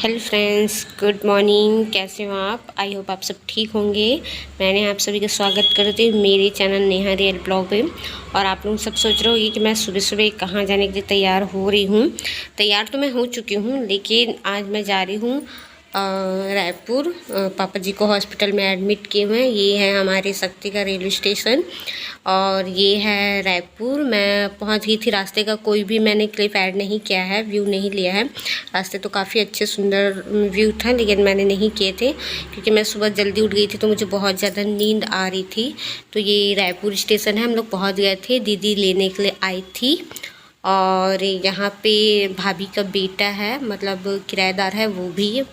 Hello friends, good morning. कैसे हो आप? आई होप आप सब ठीक होंगे। मैंने आप सभी का स्वागत करती हूँ मेरे चैनल नेहा रियल ब्लॉग पे। और आप लोग सब सोच रहे होंगे कि मैं सुबह सुबह कहाँ जाने के लिए तैयार हो रही हूँ। तैयार तो मैं हो चुकी हूँ, लेकिन आज मैं जा रही हूँ रायपुर। पापा जी को हॉस्पिटल में एडमिट किए हुए हैं। ये है हमारे शक्ति का रेलवे स्टेशन और ये है रायपुर। मैं पहुंच गई थी। रास्ते का कोई भी मैंने क्लिप ऐड नहीं किया है, व्यू नहीं लिया है। रास्ते तो काफ़ी अच्छे सुंदर व्यू था, लेकिन मैंने नहीं किए थे क्योंकि मैं सुबह जल्दी उठ गई थी तो मुझे बहुत ज़्यादा नींद आ रही थी। तो ये रायपुर स्टेशन है, हम लोग पहुँच गए थे। दीदी लेने के लिए आई थी और यहाँ पे भाभी का बेटा है, मतलब किराएदार है वो भी।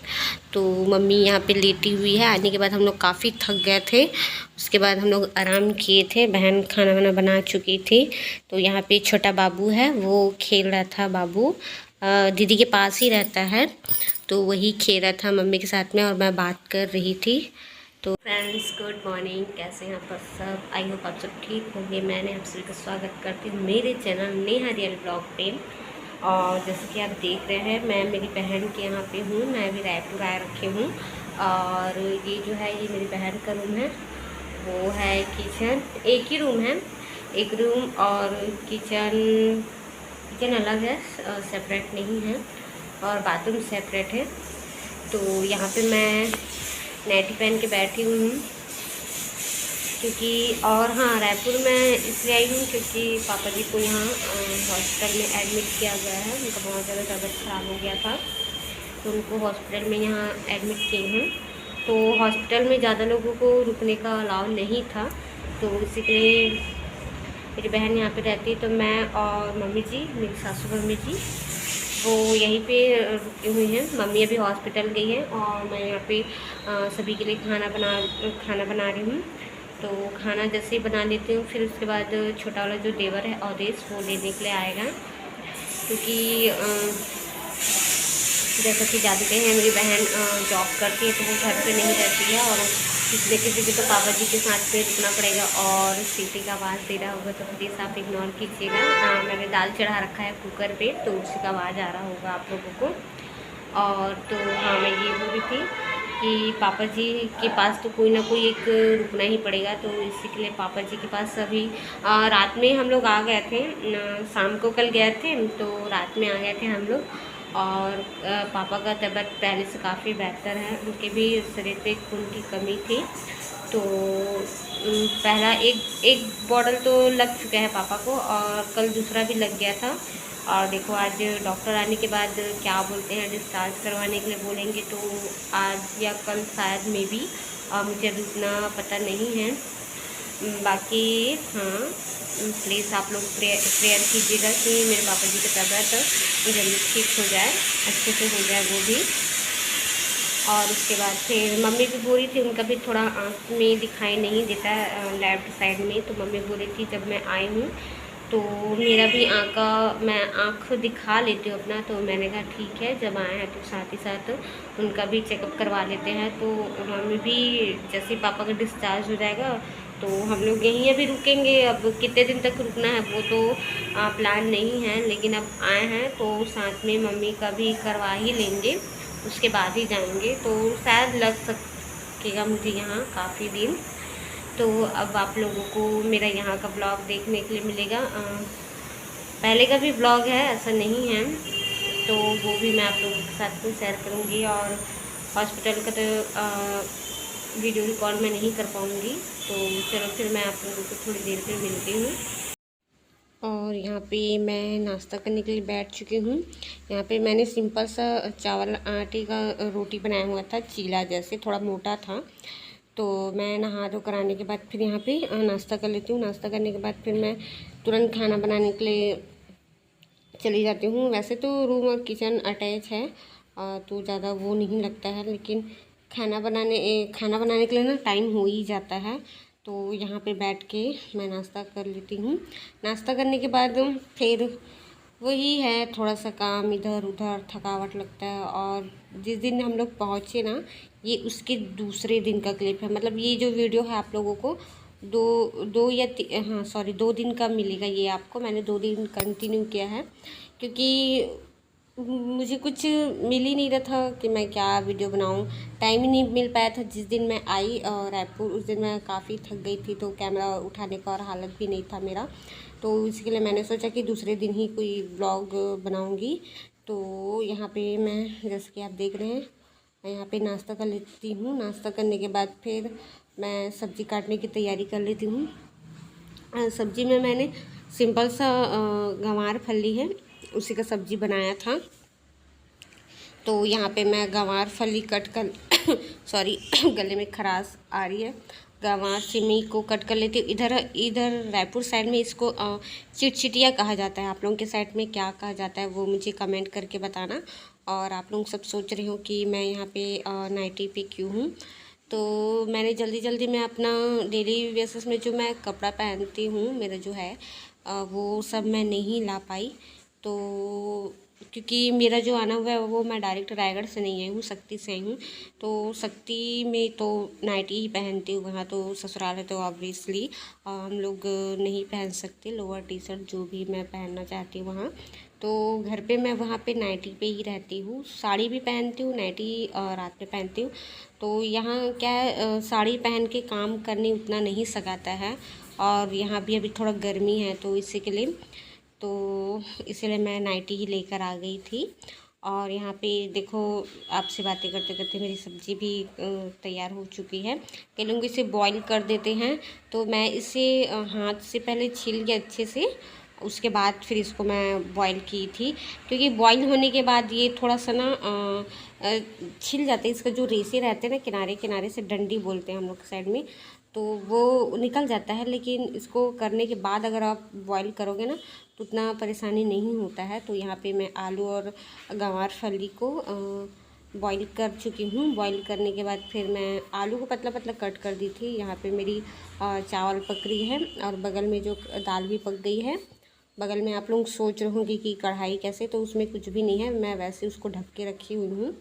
तो मम्मी यहाँ पे लेटी हुई है। आने के बाद हम लोग काफ़ी थक गए थे। उसके बाद हम लोग आराम किए थे। बहन खाना वाना बना चुकी थी। तो यहाँ पे छोटा बाबू है, वो खेल रहा था। बाबू दीदी के पास ही रहता है, तो वही खेल रहा था मम्मी के साथ में और मैं बात कर रही थी। तो फ्रेंड्स, गुड मॉर्निंग। कैसे हैं आप सब? आई होप आप सब ठीक होंगे। मैंने आप सभी का स्वागत करती हूँ मेरे चैनल नेहा रियल ब्लॉग पे। और जैसे कि आप देख रहे हैं, मैं मेरी बहन के यहाँ पे हूँ। मैं भी रायपुर आ रखी हूँ। और ये जो है, ये मेरी बहन का रूम है। वो है किचन। एक ही रूम है, एक रूम और किचन। किचन अलग है, सेपरेट नहीं है। और बाथरूम सेपरेट है। तो यहाँ पे मैं नाइटी पहन के बैठी हुई हूँ क्योंकि, और हाँ, रायपुर में इसलिए आई हूँ क्योंकि पापा जी को यहाँ हॉस्पिटल में एडमिट किया गया है। उनका बहुत ज़्यादा तबीयत ख़राब हो गया था, तो उनको हॉस्पिटल में यहाँ एडमिट किए हैं। तो हॉस्पिटल में ज़्यादा लोगों को रुकने का अलाउ नहीं था, तो इसी के लिए मेरी बहन यहाँ पे रहती है। तो मैं और मम्मी जी, मेरी सासू मम्मी जी, वो यहीं पे रुकी हुई हैं। मम्मी अभी हॉस्पिटल गई है और मैं यहाँ पे सभी के लिए खाना बना रही हूँ। तो खाना जैसे ही बना लेती हूँ, फिर उसके बाद छोटा वाला जो देवर है अवधेश, वो लेने के लिए आएगा। क्योंकि जैसा कि जानते हैं, मेरी बहन जॉब करती है, तो वो घर पे नहीं रहती है। और किसी न किसी भी तो पापा जी के साथ में रुकना पड़ेगा। और सीटी का आवाज़ दे रहा होगा तो प्लीज़ आप इग्नोर कीजिएगा। मैंने दाल चढ़ा रखा है कुकर पे, तो उसी का आवाज़ आ रहा होगा आप लोगों को। और तो हाँ, मैं ये बोल रही थी कि पापा जी के पास तो कोई ना कोई एक रुकना ही पड़ेगा। तो इसी के लिए पापा जी के पास अभी रात में हम लोग आ गए थे। शाम को कल गए थे, तो रात में आ गए थे हम लोग। और पापा का तबीयत पहले से काफ़ी बेहतर है। उनके भी शरीर पे खून की कमी थी। तो पहला एक बॉटल तो लग चुका है पापा को, और कल दूसरा भी लग गया था। और देखो, आज डॉक्टर आने के बाद क्या बोलते हैं, डिस्चार्ज करवाने के लिए बोलेंगे। तो आज या कल शायद में भी, मुझे अभी उतना पता नहीं है। बाकी हाँ, प्लीज़ आप लोग प्रेयर कीजिएगा कि मेरे पापा जी की तबीयत जल्दी ठीक हो जाए, अच्छे से हो जाए वो भी। और उसके बाद फिर मम्मी भी बोल रही थी, उनका भी थोड़ा आँख में दिखाई नहीं देता है लेफ्ट साइड में। तो मम्मी बोल रही थी जब मैं आई हूँ तो मेरा भी मैं आँख दिखा लेती हूँ अपना। तो मैंने कहा ठीक है, जब आए हैं तो साथ ही साथ उनका भी चेकअप करवा लेते हैं। तो मम्मी भी जैसे पापा का डिस्चार्ज हो जाएगा तो हम लोग यहीं अभी रुकेंगे। अब कितने दिन तक रुकना है वो तो प्लान नहीं है, लेकिन अब आए हैं तो साथ में मम्मी का भी करवा ही लेंगे, उसके बाद ही जाएंगे। तो शायद लग सकेगा मुझे यहाँ काफ़ी दिन। तो अब आप लोगों को मेरा यहाँ का ब्लॉग देखने के लिए मिलेगा। पहले का भी ब्लॉग है, ऐसा नहीं है, तो वो भी मैं आप लोगों के साथ में शेयर करूँगी। और हॉस्पिटल का तो वीडियो रिकॉर्ड मैं नहीं कर पाऊँगी। तो चलो फिर मैं आप लोगों को थोड़ी देर में मिलती हूँ। और यहाँ पे मैं नाश्ता करने के लिए बैठ चुकी हूँ। यहाँ पे मैंने सिंपल सा चावल आटे का रोटी बनाया हुआ था, चीला जैसे, थोड़ा मोटा था। तो मैं नहा धो कर आने के बाद फिर यहाँ पे नाश्ता कर लेती हूँ। नाश्ता करने के बाद फिर मैं तुरंत खाना बनाने के लिए चली जाती हूँ। वैसे तो रूम और किचन अटैच है, तो ज़्यादा वो नहीं लगता है, लेकिन खाना बनाने के लिए ना टाइम हो ही जाता है। तो यहाँ पे बैठ के मैं नाश्ता कर लेती हूँ। नाश्ता करने के बाद फिर वही है, थोड़ा सा काम इधर उधर, थकावट लगता है। और जिस दिन हम लोग पहुँचे ना, ये उसके दूसरे दिन का क्लिप है। मतलब ये जो वीडियो है आप लोगों को हाँ सॉरी, 2 दिन का मिलेगा ये आपको। मैंने 2 दिन कंटिन्यू किया है क्योंकि मुझे कुछ मिल ही नहीं रहा था कि मैं क्या वीडियो बनाऊं। टाइम ही नहीं मिल पाया था। जिस दिन मैं आई रायपुर उस दिन मैं काफ़ी थक गई थी, तो कैमरा उठाने का और हालत भी नहीं था मेरा। तो इसके लिए मैंने सोचा कि दूसरे दिन ही कोई ब्लॉग बनाऊंगी। तो यहाँ पे मैं, जैसे कि आप देख रहे हैं, मैं यहाँ पे नाश्ता कर लेती हूँ। नाश्ता करने के बाद फिर मैं सब्ज़ी काटने की तैयारी कर लेती हूँ। सब्ज़ी में मैंने सिंपल सा गंवार फली है, उसी का सब्ज़ी बनाया था। तो यहाँ पे मैं गंवार फली कट कर सॉरी गले में खराश आ रही है। गंवार सिमी को कट कर लेती हूँ। इधर इधर रायपुर साइड में इसको चिटचिटिया कहा जाता है। आप लोगों के साइड में क्या कहा जाता है वो मुझे कमेंट करके बताना। और आप लोग सब सोच रहे हो कि मैं यहाँ पे नाइटी पे क्यों हूँ। तो मैंने जल्दी जल्दी में अपना डेली बेसिस में जो मैं कपड़ा पहनती हूँ, मेरा जो है वो सब मैं नहीं ला पाई। तो क्योंकि मेरा जो आना हुआ है वो मैं डायरेक्ट रायगढ़ से नहीं आई हूँ, शक्ति से आई हूँ। तो शक्ति में तो नाइटी ही पहनती हूँ, वहाँ तो ससुराल है तो ऑब्वियसली हम लोग नहीं पहन सकते लोअर टी शर्ट जो भी मैं पहनना चाहती हूँ वहाँ। तो घर पे मैं वहाँ पे नाइटी पे ही रहती हूँ। साड़ी भी पहनती हूँ, नाइटी रात में पहनती हूँ। तो यहाँ क्या है, साड़ी पहन के काम करने उतना नहीं सकाता है। और यहाँ भी अभी थोड़ा गर्मी है तो इसी के लिए, तो इसलिए मैं नाइटी ही लेकर आ गई थी। और यहाँ पे देखो, आपसे बातें करते करते मेरी सब्ज़ी भी तैयार हो चुकी है। कई लोग इसे बॉईल कर देते हैं, तो मैं इसे हाथ से पहले छील के अच्छे से, उसके बाद फिर इसको मैं बॉईल की थी। क्योंकि बॉईल होने के बाद ये थोड़ा सा ना छिल जाते हैं। इसका जो रेशे रहते हैं ना, किनारे किनारे से डंडी बोलते हैं हम लोग साइड में, तो वो निकल जाता है। लेकिन इसको करने के बाद अगर आप बॉईल करोगे ना तो उतना परेशानी नहीं होता है। तो यहाँ पे मैं आलू और गंवार फली को बॉईल कर चुकी हूँ। बॉईल करने के बाद फिर मैं आलू को पतला पतला कट कर दी थी। यहाँ पे मेरी चावल पक रही है और बगल में जो दाल भी पक गई है। बगल में आप लोग सोच रहे होंगे कि कढ़ाई कैसे, तो उसमें कुछ भी नहीं है, मैं वैसे उसको ढक के रखी हुई हूँ।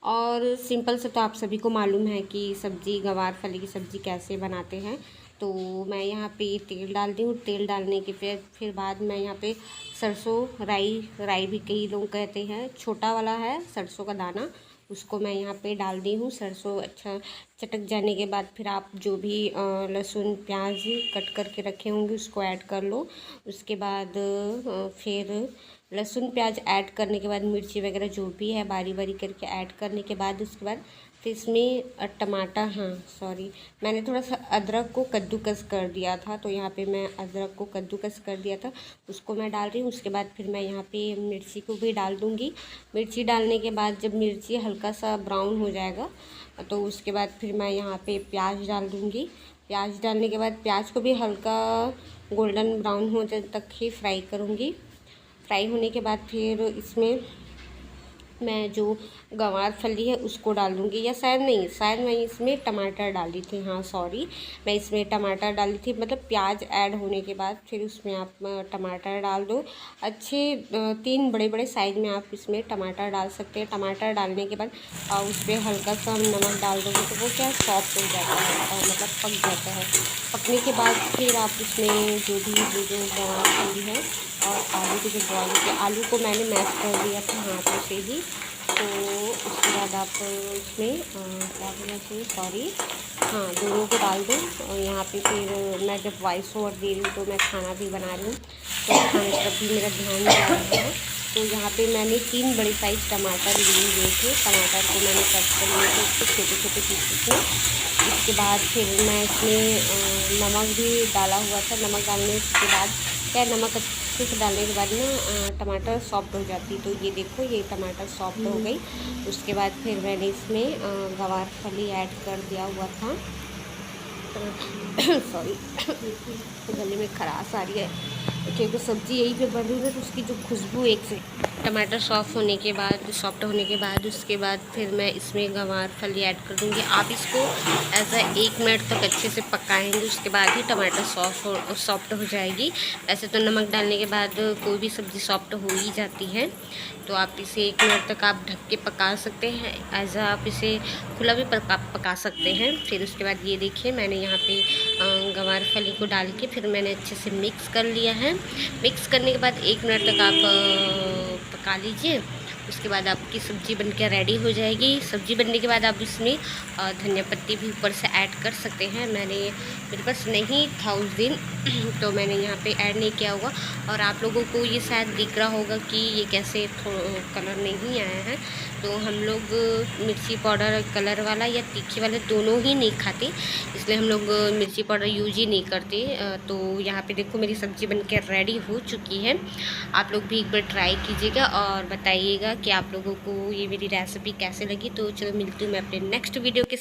और सिंपल से तो आप सभी को मालूम है कि सब्ज़ी, गंवार फली की सब्ज़ी कैसे बनाते हैं। तो मैं यहाँ पे तेल डाल दी हूँ। तेल डालने के फिर बाद मैं यहाँ पे सरसों, राई भी कई लोग कहते हैं, छोटा वाला है सरसों का दाना, उसको मैं यहाँ पे डाल दी हूँ। सरसों अच्छा चटक जाने के बाद फिर आप जो भी लहसुन प्याज कट करके रखे होंगे उसको ऐड कर लो। उसके बाद फिर लहसुन प्याज ऐड करने के बाद मिर्ची वगैरह जो भी है बारी बारी करके ऐड करने के बाद उसके बाद फिर इसमें टमाटर, हाँ सॉरी, मैंने थोड़ा सा अदरक को कद्दूकस कर दिया था। तो यहाँ पे मैं अदरक को कद्दूकस कर दिया था, उसको मैं डाल रही हूँ। उसके बाद फिर मैं यहाँ पे मिर्ची को भी डाल दूँगी। मिर्ची डालने के बाद जब मिर्ची हल्का सा ब्राउन हो जाएगा तो उसके बाद फिर मैं यहाँ पे प्याज डाल दूँगी। प्याज डालने के बाद प्याज को भी हल्का गोल्डन ब्राउन होने तक ही फ्राई करूँगी। फ्राई होने के बाद फिर इसमें मैं जो गंवार फली है उसको डाल दूँगी, या शायद नहीं, शायद मैं इसमें टमाटर डाली थी, हाँ सॉरी, मैं इसमें टमाटर डाली थी। मतलब प्याज ऐड होने के बाद फिर उसमें आप टमाटर डाल दो। अच्छे 3 बड़े बड़े साइज़ में आप इसमें टमाटर डाल सकते हैं। टमाटर डालने के बाद उस पर हल्का सा नमक डाल दोगे तो वो क्या सॉफ्ट हो जाता है और मतलब पक जाता है। पकने के बाद फिर आप इसमें जो गंवार फली है और आलू के जो बॉयल के आलू को मैंने मैश कर दिया था हाथों से ही। तो उसके बाद आप इसमें क्या बोलना चाहिए, सॉरी, हाँ दोनों को डाल दूँ। और यहाँ पे फिर मैं जब वॉइस ओवर दे रही हूँ तो मैं खाना भी बना रही हूँ, तो खाने की तरफ भी मेरा ध्यान जा रहा है। तो यहाँ पे मैंने 3 बड़े साइज़ टमाटर लिए हुए थे। टमाटर को मैंने कट कर लिए थे उसको छोटे छोटे पीसेस में। इसके बाद फिर मैं इसमें नमक भी डाला हुआ था। नमक डालने के बाद क्या, नमक अच्छे से डालने के बाद ना टमाटर सॉफ्ट हो जाती। तो ये देखो, ये टमाटर सॉफ्ट हो गई। उसके बाद फिर मैंने इसमें गंवार फली ऐड कर दिया हुआ था। सॉरी गले में खराश आ रही है क्योंकि सब्ज़ी यही पे बन रही है तो उसकी जो खुशबू एक से। टमाटर सॉफ्ट होने के बाद उसके बाद फिर मैं इसमें गंवार फली ऐड कर दूँगी। आप इसको ऐसा 1 मिनट तक अच्छे से पकाएंगे, उसके बाद ही टमाटर सॉफ्ट हो जाएगी। वैसे तो नमक डालने के बाद कोई भी सब्ज़ी सॉफ्ट हो ही जाती है। तो आप इसे 1 मिनट तक आप ढक के पका सकते हैं। ऐसा आप इसे खुला भी पका सकते हैं। फिर उसके बाद ये देखिए, मैंने यहाँ पे गंवार फली को डाल के फिर मैंने अच्छे से मिक्स कर लिया है। मिक्स करने के बाद 1 मिनट तक आप पका लीजिए। उसके बाद आपकी सब्ज़ी बनकर रेडी हो जाएगी। सब्ज़ी बनने के बाद आप इसमें धनिया पत्ती भी ऊपर से ऐड कर सकते हैं। मेरे पास नहीं था उस दिन तो मैंने यहाँ पे ऐड नहीं किया होगा। और आप लोगों को ये शायद दिख रहा होगा कि ये कैसे कलर नहीं आया है। तो हम लोग मिर्ची पाउडर कलर वाला या तीखी वाले दोनों ही नहीं खाते, इसलिए हम लोग मिर्ची पाउडर यूज ही नहीं करते। तो यहाँ पे देखो मेरी सब्ज़ी बनकर रेडी हो चुकी है। आप लोग भी एक बार ट्राई कीजिएगा और बताइएगा कि आप लोगों को ये मेरी रेसिपी कैसे लगी। तो चलो मिलती हूँ मैं अपने नेक्स्ट वीडियो के